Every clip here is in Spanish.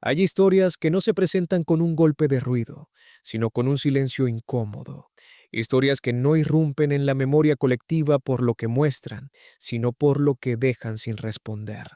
Hay historias que no se presentan con un golpe de ruido, sino con un silencio incómodo. Historias que no irrumpen en la memoria colectiva por lo que muestran, sino por lo que dejan sin responder.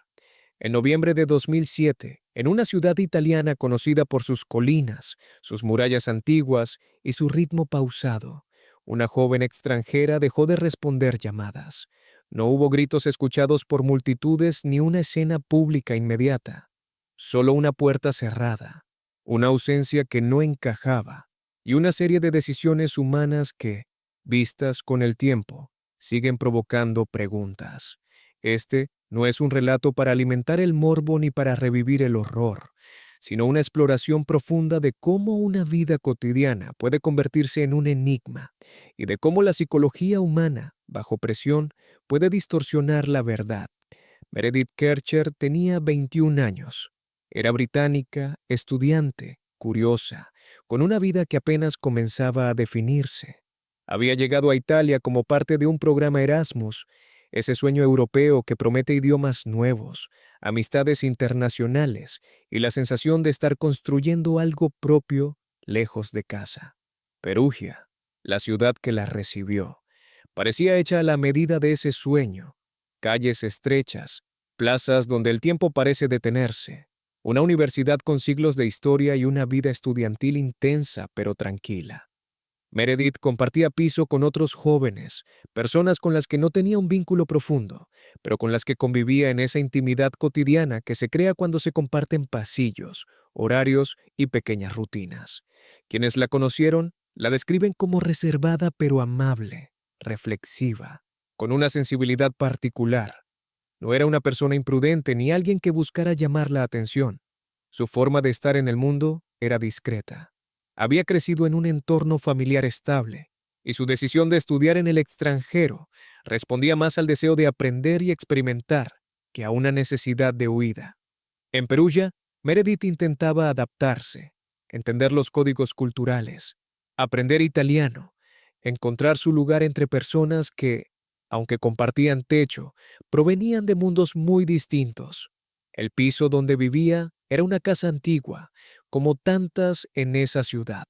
En noviembre de 2007, en una ciudad italiana conocida por sus colinas, sus murallas antiguas y su ritmo pausado, una joven extranjera dejó de responder llamadas. No hubo gritos escuchados por multitudes ni una escena pública inmediata. Solo una puerta cerrada, una ausencia que no encajaba y una serie de decisiones humanas que, vistas con el tiempo, siguen provocando preguntas. Este no es un relato para alimentar el morbo ni para revivir el horror, sino una exploración profunda de cómo una vida cotidiana puede convertirse en un enigma y de cómo la psicología humana, bajo presión, puede distorsionar la verdad. Meredith Kercher tenía 21 años. Era británica, estudiante, curiosa, con una vida que apenas comenzaba a definirse. Había llegado a Italia como parte de un programa Erasmus, ese sueño europeo que promete idiomas nuevos, amistades internacionales y la sensación de estar construyendo algo propio lejos de casa. Perugia, la ciudad que la recibió, parecía hecha a la medida de ese sueño. Calles estrechas, plazas donde el tiempo parece detenerse, una universidad con siglos de historia y una vida estudiantil intensa pero tranquila. Meredith compartía piso con otros jóvenes, personas con las que no tenía un vínculo profundo, pero con las que convivía en esa intimidad cotidiana que se crea cuando se comparten pasillos, horarios y pequeñas rutinas. Quienes la conocieron la describen como reservada pero amable, reflexiva, con una sensibilidad particular. No era una persona imprudente ni alguien que buscara llamar la atención. Su forma de estar en el mundo era discreta. Había crecido en un entorno familiar estable, y su decisión de estudiar en el extranjero respondía más al deseo de aprender y experimentar que a una necesidad de huida. En Perugia, Meredith intentaba adaptarse, entender los códigos culturales, aprender italiano, encontrar su lugar entre personas que, aunque compartían techo, provenían de mundos muy distintos. El piso donde vivía era una casa antigua, como tantas en esa ciudad.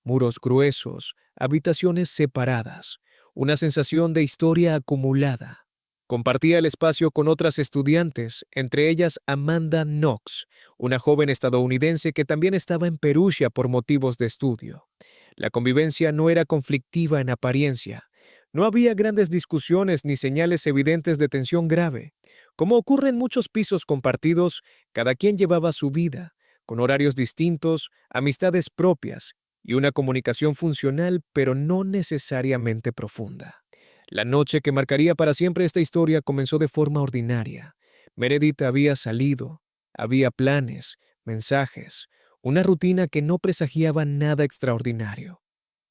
Muros gruesos, habitaciones separadas, una sensación de historia acumulada. Compartía el espacio con otras estudiantes, entre ellas Amanda Knox, una joven estadounidense que también estaba en Perugia por motivos de estudio. La convivencia no era conflictiva en apariencia. No había grandes discusiones ni señales evidentes de tensión grave. Como ocurre en muchos pisos compartidos, cada quien llevaba su vida, con horarios distintos, amistades propias y una comunicación funcional pero no necesariamente profunda. La noche que marcaría para siempre esta historia comenzó de forma ordinaria. Meredith había salido, había planes, mensajes, una rutina que no presagiaba nada extraordinario.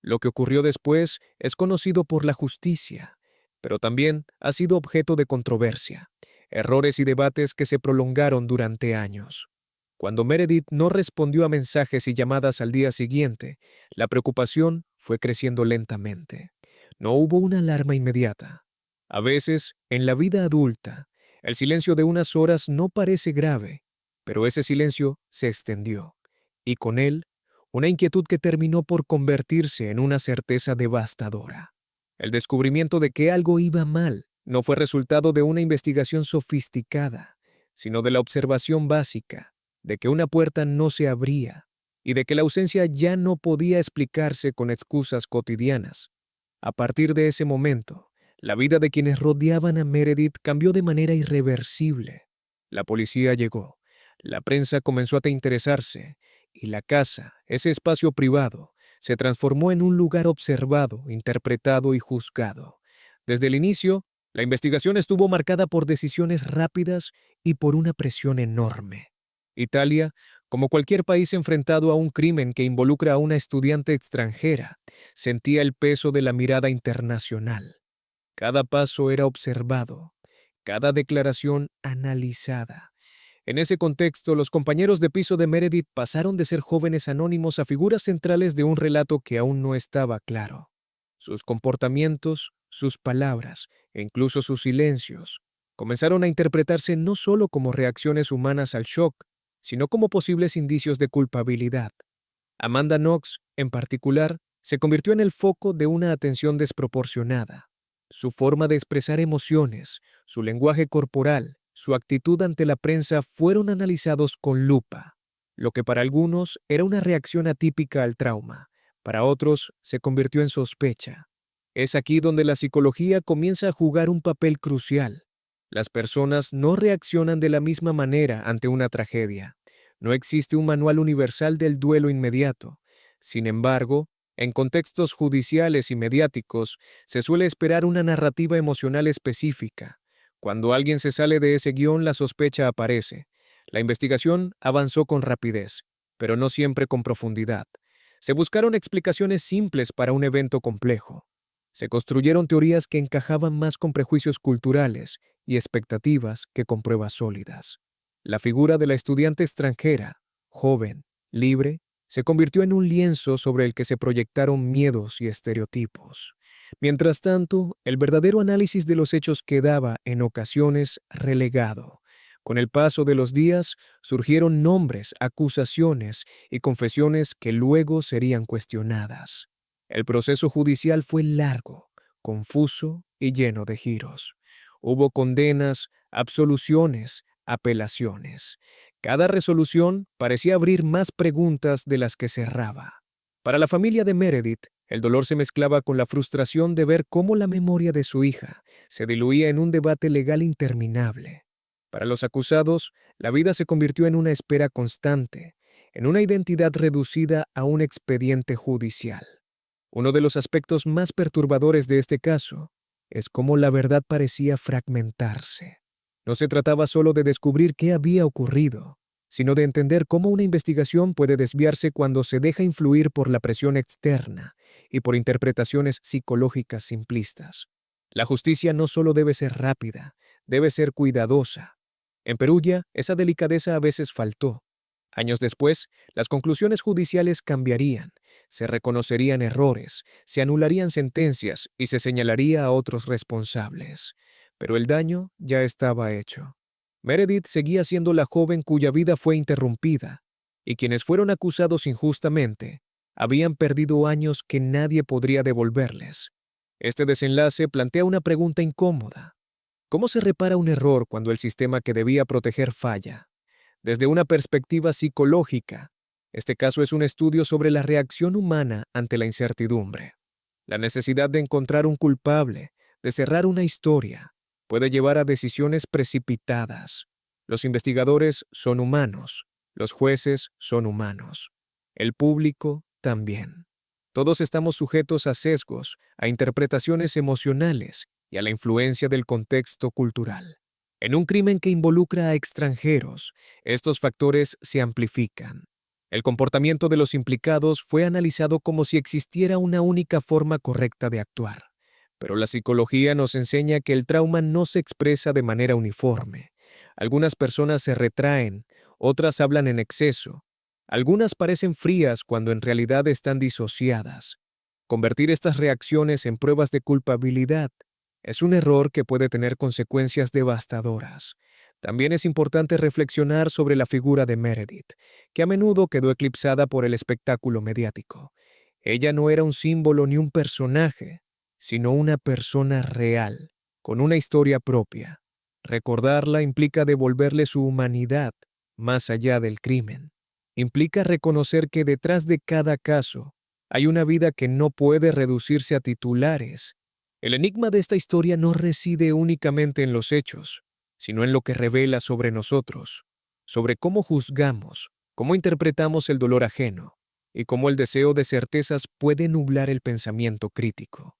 Lo que ocurrió después es conocido por la justicia, pero también ha sido objeto de controversia, errores y debates que se prolongaron durante años. Cuando Meredith no respondió a mensajes y llamadas al día siguiente, la preocupación fue creciendo lentamente. No hubo una alarma inmediata. A veces, en la vida adulta, el silencio de unas horas no parece grave, pero ese silencio se extendió, y con él, una inquietud que terminó por convertirse en una certeza devastadora. El descubrimiento de que algo iba mal no fue resultado de una investigación sofisticada, sino de la observación básica de que una puerta no se abría y de que la ausencia ya no podía explicarse con excusas cotidianas. A partir de ese momento, la vida de quienes rodeaban a Meredith cambió de manera irreversible. La policía llegó, la prensa comenzó a interesarse, y la casa, ese espacio privado, se transformó en un lugar observado, interpretado y juzgado. Desde el inicio, la investigación estuvo marcada por decisiones rápidas y por una presión enorme. Italia, como cualquier país enfrentado a un crimen que involucra a una estudiante extranjera, sentía el peso de la mirada internacional. Cada paso era observado, cada declaración analizada. En ese contexto, los compañeros de piso de Meredith pasaron de ser jóvenes anónimos a figuras centrales de un relato que aún no estaba claro. Sus comportamientos, sus palabras e incluso sus silencios comenzaron a interpretarse no solo como reacciones humanas al shock, sino como posibles indicios de culpabilidad. Amanda Knox, en particular, se convirtió en el foco de una atención desproporcionada. Su forma de expresar emociones, su lenguaje corporal, su actitud ante la prensa fueron analizados con lupa. Lo que para algunos era una reacción atípica al trauma, para otros se convirtió en sospecha. Es aquí donde la psicología comienza a jugar un papel crucial. Las personas no reaccionan de la misma manera ante una tragedia. No existe un manual universal del duelo inmediato. Sin embargo, en contextos judiciales y mediáticos, se suele esperar una narrativa emocional específica. Cuando alguien se sale de ese guión, la sospecha aparece. La investigación avanzó con rapidez, pero no siempre con profundidad. Se buscaron explicaciones simples para un evento complejo. Se construyeron teorías que encajaban más con prejuicios culturales y expectativas que con pruebas sólidas. La figura de la estudiante extranjera, joven, libre, se convirtió en un lienzo sobre el que se proyectaron miedos y estereotipos. Mientras tanto, el verdadero análisis de los hechos quedaba, en ocasiones, relegado. Con el paso de los días, surgieron nombres, acusaciones y confesiones que luego serían cuestionadas. El proceso judicial fue largo, confuso y lleno de giros. Hubo condenas, absoluciones, apelaciones. Cada resolución parecía abrir más preguntas de las que cerraba. Para la familia de Meredith, el dolor se mezclaba con la frustración de ver cómo la memoria de su hija se diluía en un debate legal interminable. Para los acusados, la vida se convirtió en una espera constante, en una identidad reducida a un expediente judicial. Uno de los aspectos más perturbadores de este caso es cómo la verdad parecía fragmentarse. No se trataba solo de descubrir qué había ocurrido, sino de entender cómo una investigación puede desviarse cuando se deja influir por la presión externa y por interpretaciones psicológicas simplistas. La justicia no solo debe ser rápida, debe ser cuidadosa. En Perugia, esa delicadeza a veces faltó. Años después, las conclusiones judiciales cambiarían, se reconocerían errores, se anularían sentencias y se señalaría a otros responsables. Pero el daño ya estaba hecho. Meredith seguía siendo la joven cuya vida fue interrumpida, y quienes fueron acusados injustamente habían perdido años que nadie podría devolverles. Este desenlace plantea una pregunta incómoda. ¿Cómo se repara un error cuando el sistema que debía proteger falla? Desde una perspectiva psicológica, este caso es un estudio sobre la reacción humana ante la incertidumbre. La necesidad de encontrar un culpable, de cerrar una historia, puede llevar a decisiones precipitadas. Los investigadores son humanos, los jueces son humanos, el público también. Todos estamos sujetos a sesgos, a interpretaciones emocionales y a la influencia del contexto cultural. En un crimen que involucra a extranjeros, estos factores se amplifican. El comportamiento de los implicados fue analizado como si existiera una única forma correcta de actuar. Pero la psicología nos enseña que el trauma no se expresa de manera uniforme. Algunas personas se retraen, otras hablan en exceso. Algunas parecen frías cuando en realidad están disociadas. Convertir estas reacciones en pruebas de culpabilidad es un error que puede tener consecuencias devastadoras. También es importante reflexionar sobre la figura de Meredith, que a menudo quedó eclipsada por el espectáculo mediático. Ella no era un símbolo ni un personaje, sino una persona real, con una historia propia. Recordarla implica devolverle su humanidad, más allá del crimen. Implica reconocer que detrás de cada caso hay una vida que no puede reducirse a titulares. El enigma de esta historia no reside únicamente en los hechos, sino en lo que revela sobre nosotros, sobre cómo juzgamos, cómo interpretamos el dolor ajeno y cómo el deseo de certezas puede nublar el pensamiento crítico.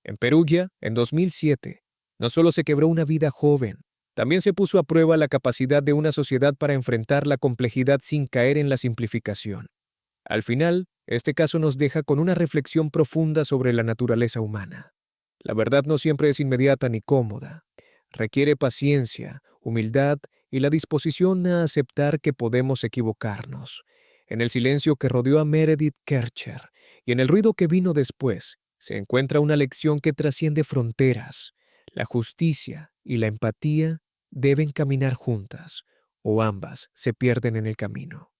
En Perugia, en 2007, no solo se quebró una vida joven, también se puso a prueba la capacidad de una sociedad para enfrentar la complejidad sin caer en la simplificación. Al final, este caso nos deja con una reflexión profunda sobre la naturaleza humana. La verdad no siempre es inmediata ni cómoda. Requiere paciencia, humildad y la disposición a aceptar que podemos equivocarnos. En el silencio que rodeó a Meredith Kercher y en el ruido que vino después, se encuentra una lección que trasciende fronteras. La justicia y la empatía deben caminar juntas, o ambas se pierden en el camino.